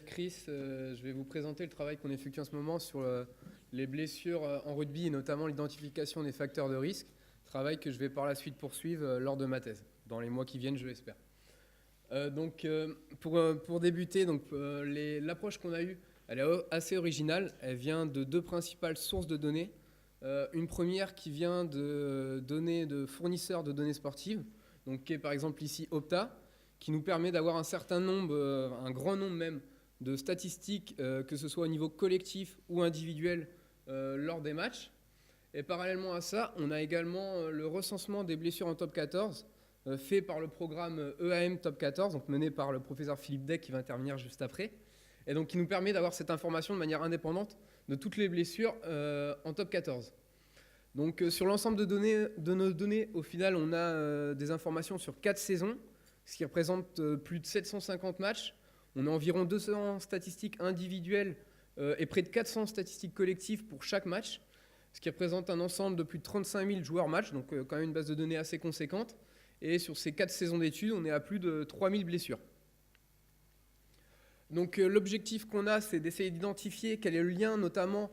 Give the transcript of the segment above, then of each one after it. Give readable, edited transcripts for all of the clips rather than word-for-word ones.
Chris, je vais vous présenter le travail qu'on effectue en ce moment sur les blessures en rugby et notamment l'identification des facteurs de risque, travail que je vais par la suite poursuivre lors de ma thèse, dans les mois qui viennent, je l'espère. Pour débuter, l'approche qu'on a eue, elle est assez originale. Elle vient de deux principales sources de données. Une première qui vient de données de fournisseurs de données sportives, donc qui est par exemple ici Opta, qui nous permet d'avoir un certain nombre, un grand nombre même, de statistiques, que ce soit au niveau collectif ou individuel lors des matchs. Et parallèlement à ça, on a également le recensement des blessures en top 14, fait par le programme EAM Top 14, donc mené par le professeur Philippe Deck qui va intervenir juste après, et donc qui nous permet d'avoir cette information de manière indépendante de toutes les blessures en top 14. Donc sur l'ensemble de nos données, au final, on a des informations sur 4 saisons, ce qui représente plus de 750 matchs. On a environ 200 statistiques individuelles et près de 400 statistiques collectives pour chaque match, ce qui représente un ensemble de plus de 35 000 joueurs match, donc quand même une base de données assez conséquente. Et sur ces 4 saisons d'études, on est à plus de 3 000 blessures. Donc l'objectif qu'on a, c'est d'essayer d'identifier quel est le lien notamment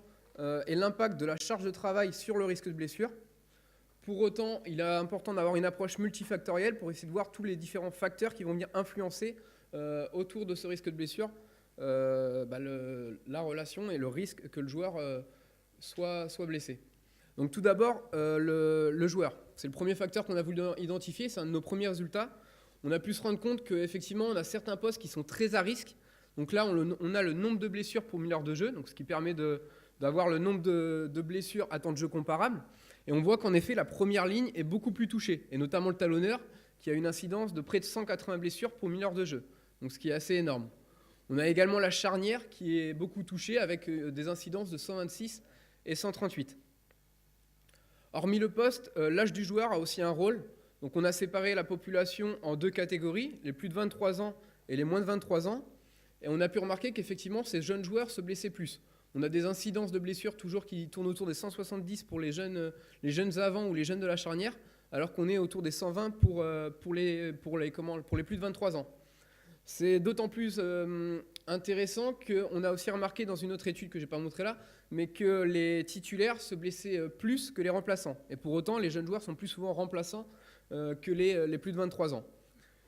et l'impact de la charge de travail sur le risque de blessure. Pour autant, il est important d'avoir une approche multifactorielle pour essayer de voir tous les différents facteurs qui vont venir influencer autour de ce risque de blessure, la relation et le risque que le joueur soit blessé. Donc tout d'abord, le joueur. C'est le premier facteur qu'on a voulu identifier, c'est un de nos premiers résultats. On a pu se rendre compte qu'effectivement, on a certains postes qui sont très à risque. Donc là, on a le nombre de blessures pour 1000 heures de jeu, donc ce qui permet d'avoir le nombre de blessures à temps de jeu comparable. Et on voit qu'en effet, la première ligne est beaucoup plus touchée, et notamment le talonneur, qui a une incidence de près de 180 blessures pour 1000 heures de jeu, donc ce qui est assez énorme. On a également la charnière qui est beaucoup touchée, avec des incidences de 126 et 138. Hormis le poste, l'âge du joueur a aussi un rôle. Donc on a séparé la population en deux catégories, les plus de 23 ans et les moins de 23 ans. Et on a pu remarquer qu'effectivement, ces jeunes joueurs se blessaient plus. On a des incidences de blessures toujours qui tournent autour des 170 pour les jeunes avant ou les jeunes de la charnière, alors qu'on est autour des 120 pour les plus de 23 ans. C'est d'autant plus intéressant qu'on a aussi remarqué dans une autre étude que je n'ai pas montrée là, mais que les titulaires se blessaient plus que les remplaçants. Et pour autant, les jeunes joueurs sont plus souvent remplaçants que les plus de 23 ans.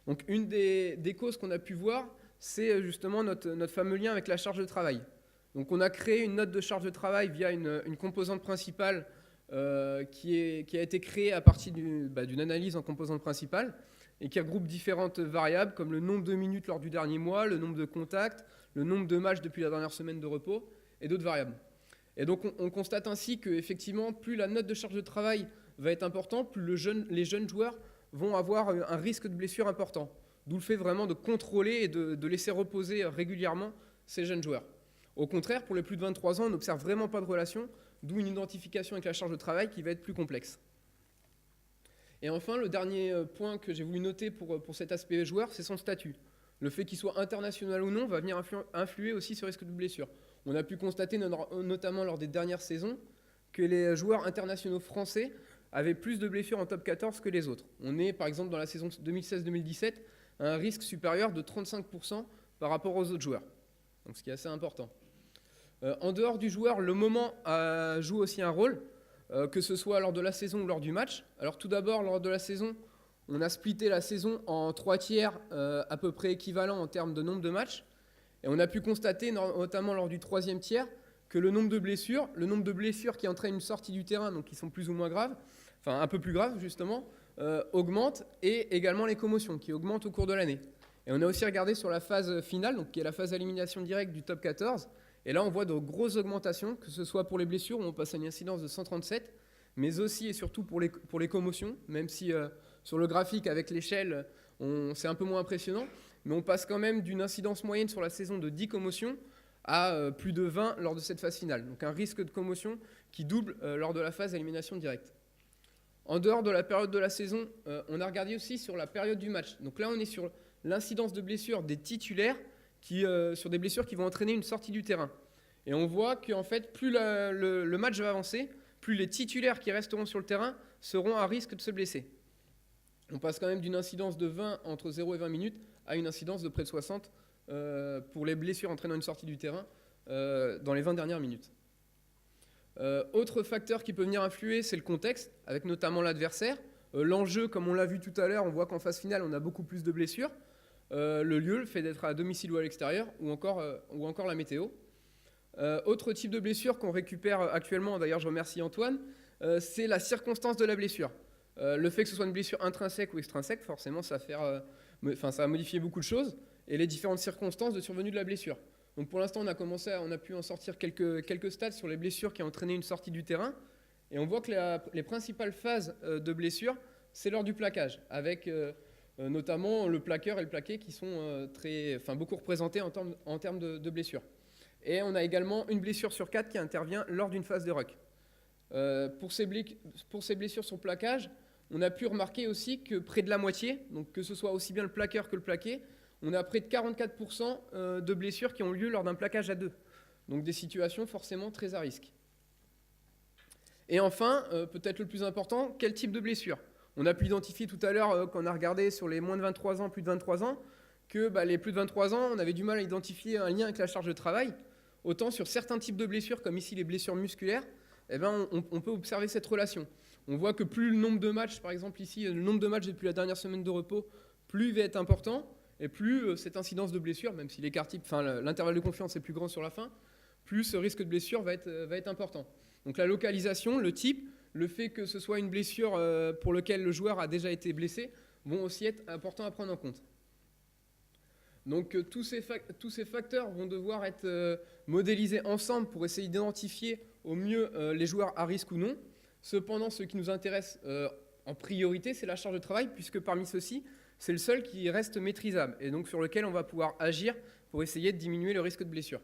Donc une des causes qu'on a pu voir, c'est justement notre fameux lien avec la charge de travail. Donc on a créé une note de charge de travail via une composante principale qui a été créée à partir d'une analyse en composante principale et qui regroupe différentes variables comme le nombre de minutes lors du dernier mois, le nombre de contacts, le nombre de matchs depuis la dernière semaine de repos et d'autres variables. Et donc on constate ainsi qu'effectivement, plus la note de charge de travail va être importante, plus les jeunes joueurs vont avoir un risque de blessure important. D'où le fait vraiment de contrôler et de laisser reposer régulièrement ces jeunes joueurs. Au contraire, pour les plus de 23 ans, on n'observe vraiment pas de relation, d'où une identification avec la charge de travail qui va être plus complexe. Et enfin, le dernier point que j'ai voulu noter pour cet aspect joueur, c'est son statut. Le fait qu'il soit international ou non va venir influer aussi sur le risque de blessure. On a pu constater, notamment lors des dernières saisons, que les joueurs internationaux français avaient plus de blessures en top 14 que les autres. On est, par exemple, dans la saison 2016-2017, à un risque supérieur de 35% par rapport aux autres joueurs. Donc, ce qui est assez important. En dehors du joueur, le moment joue aussi un rôle, que ce soit lors de la saison ou lors du match. Alors tout d'abord, lors de la saison, on a splitté la saison en 3 tiers à peu près équivalents en termes de nombre de matchs. Et on a pu constater, notamment lors du 3e tiers, que le nombre de blessures qui entraînent une sortie du terrain, donc qui sont plus ou moins graves, enfin un peu plus graves justement, augmente, et également les commotions qui augmentent au cours de l'année. Et on a aussi regardé sur la phase finale, donc qui est la phase d'élimination directe du top 14. Et là, on voit de grosses augmentations, que ce soit pour les blessures, où on passe à une incidence de 137, mais aussi et surtout pour les commotions, même si sur le graphique avec l'échelle, c'est un peu moins impressionnant. Mais on passe quand même d'une incidence moyenne sur la saison de 10 commotions à plus de 20 lors de cette phase finale. Donc un risque de commotion qui double lors de la phase d'élimination directe. En dehors de la période de la saison, on a regardé aussi sur la période du match. Donc là, on est sur l'incidence de blessures des titulaires sur des blessures qui vont entraîner une sortie du terrain. Et on voit qu'en fait, plus le match va avancer, plus les titulaires qui resteront sur le terrain seront à risque de se blesser. On passe quand même d'une incidence de 20 entre 0 et 20 minutes à une incidence de près de 60 pour les blessures entraînant une sortie du terrain dans les 20 dernières minutes. Autre facteur qui peut venir influer, c'est le contexte, avec notamment l'adversaire. L'enjeu, comme on l'a vu tout à l'heure, on voit qu'en phase finale, on a beaucoup plus de blessures. Le lieu, le fait d'être à domicile ou à l'extérieur, ou encore la météo. Autre type de blessure qu'on récupère actuellement, d'ailleurs je remercie Antoine, c'est la circonstance de la blessure. Le fait que ce soit une blessure intrinsèque ou extrinsèque, forcément ça va modifier beaucoup de choses, et les différentes circonstances de survenue de la blessure. Donc pour l'instant on a pu en sortir quelques stats sur les blessures qui ont entraîné une sortie du terrain, et on voit que les principales phases de blessure, c'est lors du plaquage, avec notamment le plaqueur et le plaqué qui sont beaucoup représentés en termes de blessures. Et on a également une blessure sur 4 qui intervient lors d'une phase de ruck. Pour ces blessures sur plaquage, on a pu remarquer aussi que près de la moitié, donc que ce soit aussi bien le plaqueur que le plaqué, on a près de 44% de blessures qui ont lieu lors d'un plaquage à deux. Donc des situations forcément très à risque. Et enfin, peut-être le plus important, quel type de blessure ? On a pu identifier tout à l'heure, quand on a regardé sur les moins de 23 ans, plus de 23 ans, que les plus de 23 ans, on avait du mal à identifier un lien avec la charge de travail. Autant sur certains types de blessures, comme ici les blessures musculaires, on peut observer cette relation. On voit que plus le nombre de matchs, par exemple ici, le nombre de matchs depuis la dernière semaine de repos, plus il va être important, et plus cette incidence de blessure, même si l'intervalle de confiance est plus grand sur la fin, plus ce risque de blessure va être important. Donc la localisation, le type, le fait que ce soit une blessure pour laquelle le joueur a déjà été blessé, vont aussi être importants à prendre en compte. Donc tous ces facteurs vont devoir être modélisés ensemble pour essayer d'identifier au mieux les joueurs à risque ou non. Cependant, ce qui nous intéresse en priorité, c'est la charge de travail, puisque parmi ceux-ci, c'est le seul qui reste maîtrisable, et donc sur lequel on va pouvoir agir pour essayer de diminuer le risque de blessure.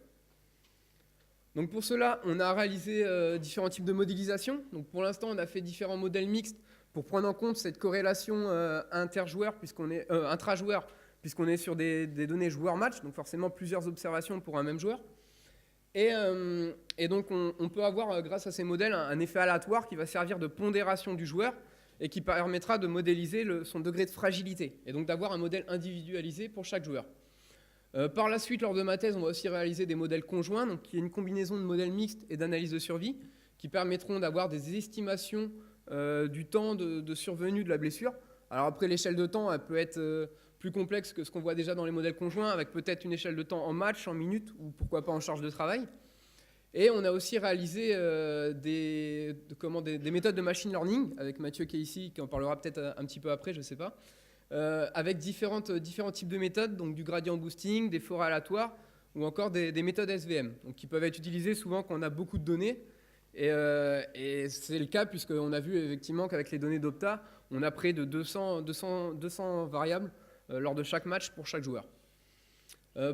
Donc pour cela, on a réalisé différents types de modélisation. Donc pour l'instant, on a fait différents modèles mixtes pour prendre en compte cette corrélation intrajoueur, puisqu'on est sur des données joueur-match, donc forcément plusieurs observations pour un même joueur. Et donc on peut avoir, grâce à ces modèles, un effet aléatoire qui va servir de pondération du joueur et qui permettra de modéliser son degré de fragilité, et donc d'avoir un modèle individualisé pour chaque joueur. Par la suite, lors de ma thèse, on va aussi réaliser des modèles conjoints, donc qui est une combinaison de modèles mixtes et d'analyse de survie, qui permettront d'avoir des estimations du temps de survenue de la blessure. Alors après, l'échelle de temps, elle peut être plus complexe que ce qu'on voit déjà dans les modèles conjoints, avec peut-être une échelle de temps en match, en minutes, ou pourquoi pas en charge de travail. Et on a aussi réalisé des méthodes de machine learning, avec Mathieu qui est ici, qui en parlera peut-être un petit peu après, je ne sais pas, avec différents types de méthodes, donc du gradient boosting, des forêts aléatoires, ou encore des méthodes SVM, donc qui peuvent être utilisées souvent quand on a beaucoup de données. Et c'est le cas puisqu'on a vu effectivement qu'avec les données d'Opta, on a près de 200 variables lors de chaque match pour chaque joueur.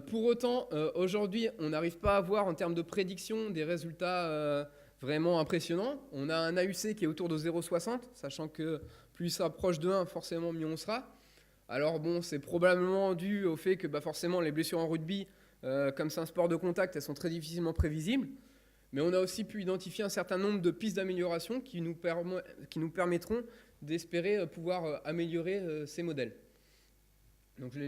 Pour autant, aujourd'hui, on n'arrive pas à avoir en termes de prédiction des résultats vraiment impressionnants. On a un AUC qui est autour de 0,60, sachant que plus il s'approche de 1, forcément mieux on sera. Alors bon, c'est probablement dû au fait que forcément les blessures en rugby, comme c'est un sport de contact, elles sont très difficilement prévisibles. Mais on a aussi pu identifier un certain nombre de pistes d'amélioration qui nous permettront d'espérer pouvoir améliorer ces modèles. Donc je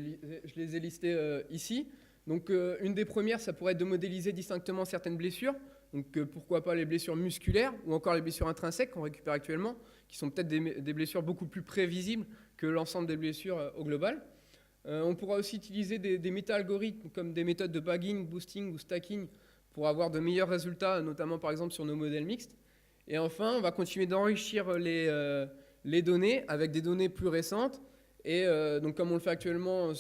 les ai listés ici. Donc une des premières, ça pourrait être de modéliser distinctement certaines blessures. Donc pourquoi pas les blessures musculaires ou encore les blessures intrinsèques qu'on récupère actuellement, qui sont peut-être des blessures beaucoup plus prévisibles que l'ensemble des blessures au global. On pourra aussi utiliser des méta-algorithmes comme des méthodes de bagging, boosting ou stacking pour avoir de meilleurs résultats, notamment par exemple sur nos modèles mixtes. Et enfin, on va continuer d'enrichir les données avec des données plus récentes. Et donc comme on le fait actuellement,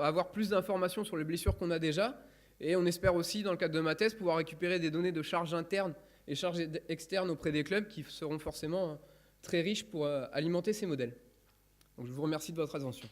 avoir plus d'informations sur les blessures qu'on a déjà. Et on espère aussi, dans le cadre de ma thèse, pouvoir récupérer des données de charge interne et charge externe auprès des clubs qui seront forcément très riches pour alimenter ces modèles. Donc je vous remercie de votre attention.